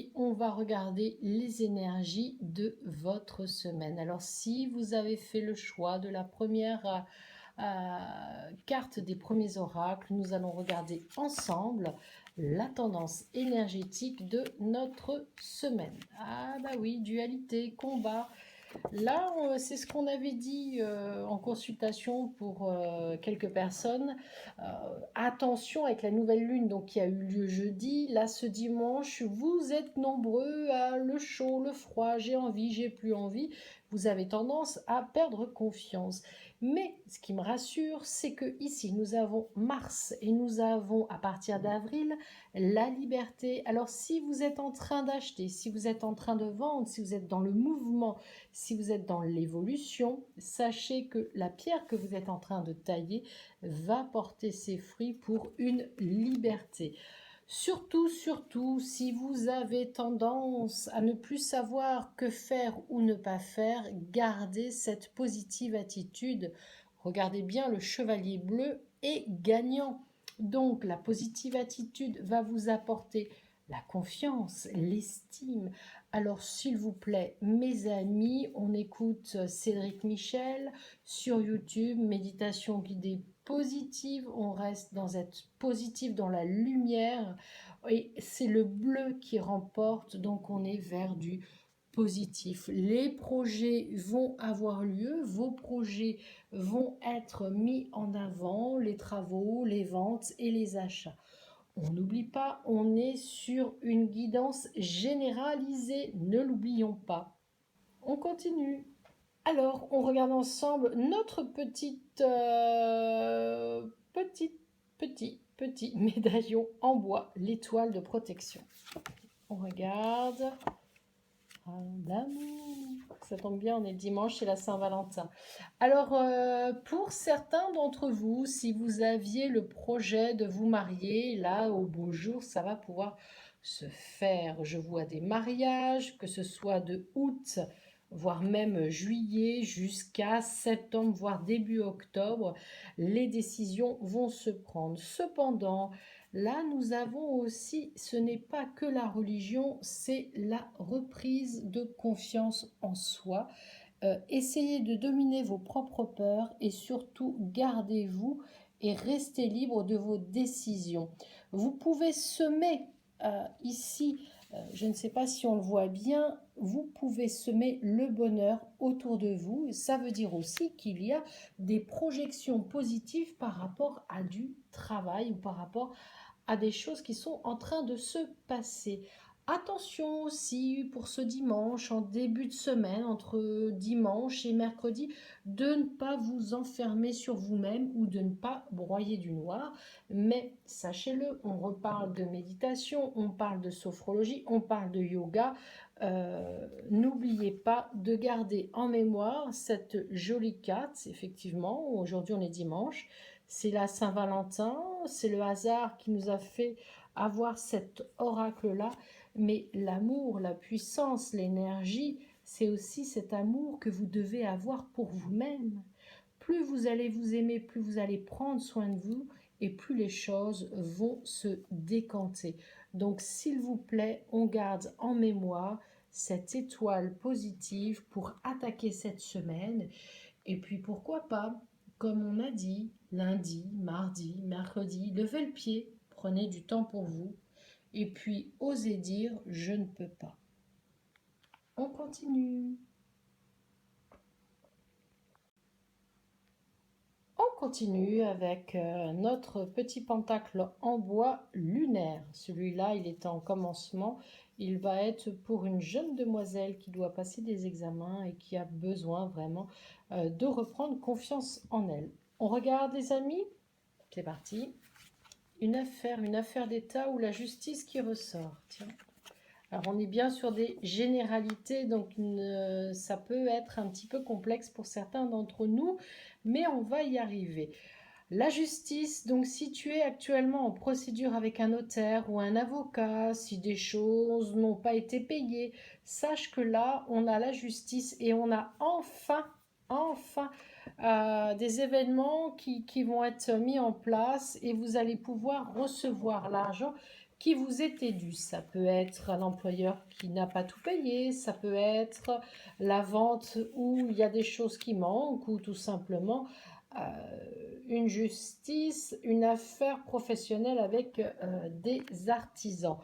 aujourd'hui, on va regarder les énergies de votre semaine. Alors, si vous avez fait le choix de la première carte des premiers oracles, nous allons regarder ensemble la tendance énergétique de notre semaine. Ah bah oui, dualité, combat. Là, c'est ce qu'on avait dit en consultation pour quelques personnes. Attention avec la nouvelle lune donc, qui a eu lieu jeudi. Là, ce dimanche, vous êtes nombreux à le chaud, le froid, j'ai envie, j'ai plus envie. Vous avez tendance à perdre confiance. Mais ce qui me rassure, c'est que ici, nous avons Mars et nous avons, à partir d'avril, la liberté. Alors, si vous êtes en train d'acheter, si vous êtes en train de vendre, si vous êtes dans le mouvement, si vous êtes dans l'évolution, sachez que la pierre que vous êtes en train de tailler va porter ses fruits pour une liberté. Surtout, si vous avez tendance à ne plus savoir que faire ou ne pas faire, gardez cette positive attitude. Regardez bien, le chevalier bleu est gagnant. Donc, la positive attitude va vous apporter la confiance, l'estime. Alors, s'il vous plaît, mes amis, on écoute Cédric Michel sur YouTube, méditation guidée positive, on reste dans être positif, dans la lumière, et c'est le bleu qui remporte, donc on est vers du positif. Les projets vont avoir lieu, vos projets vont être mis en avant, les travaux, les ventes et les achats. On n'oublie pas, on est sur une guidance généralisée, ne l'oublions pas. On continue. Alors, on regarde ensemble notre petit médaillon en bois, l'étoile de protection. On regarde. Ça tombe bien, on est dimanche, c'est la Saint-Valentin. Alors, pour certains d'entre vous, si vous aviez le projet de vous marier, là, au beau jour, ça va pouvoir se faire. Je vois des mariages, que ce soit de août, voire même juillet, jusqu'à septembre, voire début octobre, les décisions vont se prendre. Cependant, là, nous avons aussi, ce n'est pas que la religion, c'est la reprise de confiance en soi. Essayez de dominer vos propres peurs et surtout gardez-vous et restez libre de vos décisions. Vous pouvez semer ici, je ne sais pas si on le voit bien, vous pouvez semer le bonheur autour de vous. Ça veut dire aussi qu'il y a des projections positives par rapport à du travail ou par rapport à des choses qui sont en train de se passer. Attention aussi pour ce dimanche, en début de semaine, entre dimanche et mercredi, de ne pas vous enfermer sur vous-même ou de ne pas broyer du noir. Mais sachez-le, on reparle de méditation, on parle de sophrologie, on parle de yoga. N'oubliez pas de garder en mémoire cette jolie carte, effectivement, aujourd'hui on est dimanche, c'est la Saint-Valentin, c'est le hasard qui nous a fait avoir cet oracle-là, mais l'amour, la puissance, l'énergie, c'est aussi cet amour que vous devez avoir pour vous-même. Plus vous allez vous aimer, plus vous allez prendre soin de vous et plus les choses vont se décanter. Donc s'il vous plaît, on garde en mémoire cette étoile positive pour attaquer cette semaine. Et puis pourquoi pas, comme on a dit, lundi, mardi, mercredi, levez le pied, prenez du temps pour vous et puis osez dire je ne peux pas. On continue. On continue avec notre petit pentacle en bois lunaire. Celui-là, il est en commencement. Il va être pour une jeune demoiselle qui doit passer des examens et qui a besoin vraiment de reprendre confiance en elle. On regarde les amis. C'est parti. Une affaire d'État ou la justice qui ressort. Tiens. Alors on est bien sur des généralités, donc ça peut être un petit peu complexe pour certains d'entre nous, mais on va y arriver. La justice, donc si tu es actuellement en procédure avec un notaire ou un avocat, si des choses n'ont pas été payées, sache que là, on a la justice et on a enfin des événements qui vont être mis en place et vous allez pouvoir recevoir l'argent qui vous était dû. Ça peut être un employeur qui n'a pas tout payé, ça peut être la vente où il y a des choses qui manquent ou tout simplement une justice, une affaire professionnelle avec des artisans.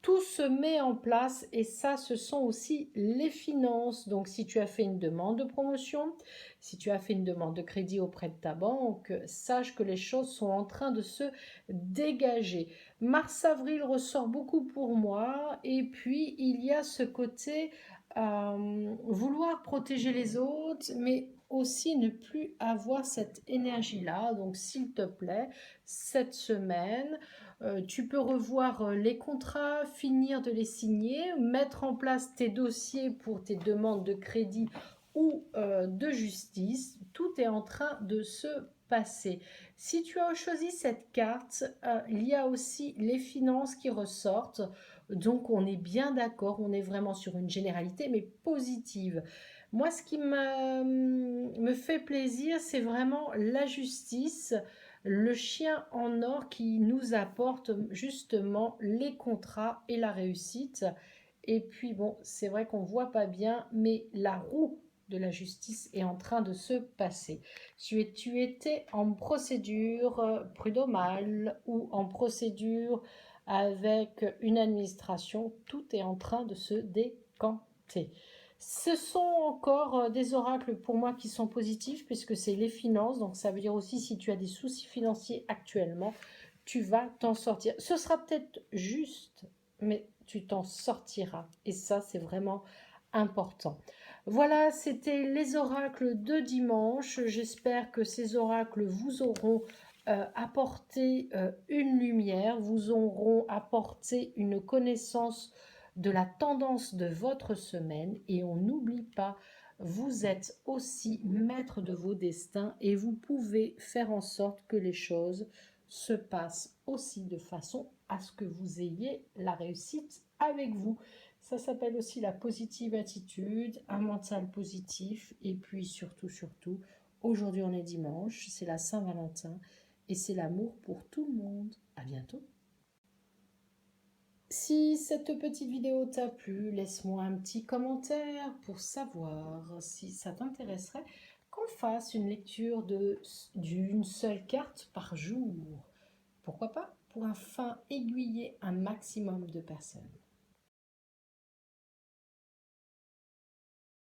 Tout se met en place et ça, ce sont aussi les finances. Donc, si tu as fait une demande de promotion, si tu as fait une demande de crédit auprès de ta banque, sache que les choses sont en train de se dégager. Mars-avril ressort beaucoup pour moi et puis il y a ce côté vouloir protéger les autres, mais aussi ne plus avoir cette énergie-là. Donc, s'il te plaît, cette semaine, tu peux revoir les contrats, finir de les signer, mettre en place tes dossiers pour tes demandes de crédit ou de justice. Tout est en train de se passer. Si tu as choisi cette carte, il y a aussi les finances qui ressortent. Donc, on est bien d'accord, on est vraiment sur une généralité, mais positive. Moi, ce qui me fait plaisir, c'est vraiment la justice, le chien en or qui nous apporte justement les contrats et la réussite. Et puis bon, c'est vrai qu'on ne voit pas bien, mais la roue de la justice est en train de se passer. Tu étais en procédure prud'homale ou en procédure avec une administration, tout est en train de se décanter. Ce sont encore des oracles pour moi qui sont positifs puisque c'est les finances. Donc ça veut dire aussi si tu as des soucis financiers actuellement, tu vas t'en sortir. Ce sera peut-être juste, mais tu t'en sortiras. Et ça, c'est vraiment important. Voilà, c'était les oracles de dimanche. J'espère que ces oracles vous auront apporté une lumière, vous auront apporté une connaissance de la tendance de votre semaine et on n'oublie pas, vous êtes aussi maître de vos destins et vous pouvez faire en sorte que les choses se passent aussi de façon à ce que vous ayez la réussite avec vous. Ça s'appelle aussi la positive attitude, un mental positif et puis surtout, aujourd'hui on est dimanche, c'est la Saint-Valentin et c'est l'amour pour tout le monde. À bientôt. Si cette petite vidéo t'a plu, laisse-moi un petit commentaire pour savoir si ça t'intéresserait qu'on fasse une lecture d'une seule carte par jour. Pourquoi pas? Pour enfin aiguiller un maximum de personnes.